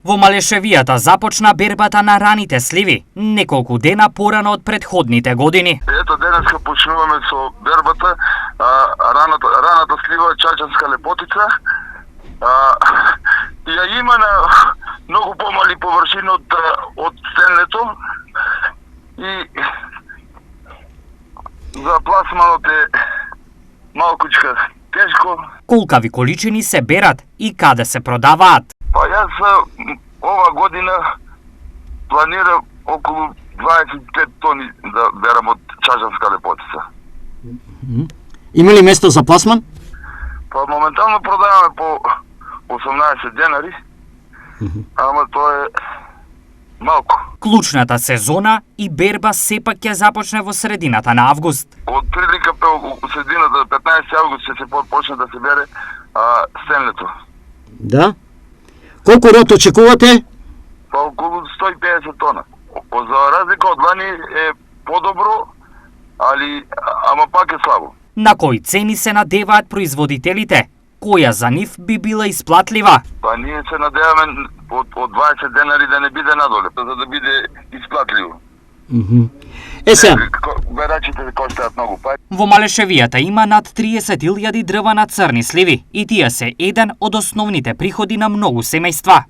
Во Малешевијата започна бербата на раните сливи, неколку дена порано од претходните години. Ето денеска почнуваме со бербата, раната слива чачанска лепотица. Ја има на многу помали површини од стенлето и за пласманот е малкучка тешко. Колкави количини се берат и каде се продаваат? Па јас ова година планирам околу 25 тони да берам од чачанска лепотица. Има ли место за пласман? Па моментално продаваме по 18 денари, ама тоа е малку. Клучната сезона и берба сепак ќе започне во средината на август. Од прилика во средината 15 август ќе се почне да се бере стенлето. Да. Колку род очекувате? Па околу 150 тона. За разлика од лани е подобро, ама пак е слабо. На кои цени се надеваат производителите? Која за нив би била исплатлива? Па ние се надеваме од 20 денари да не биде надоле, за да биде исплатливо. Сега. Берачите коштаат многу пари. Во Малешевијата има над 30.000 дрва на црни сливи и тие се еден од основните приходи на многу семејства.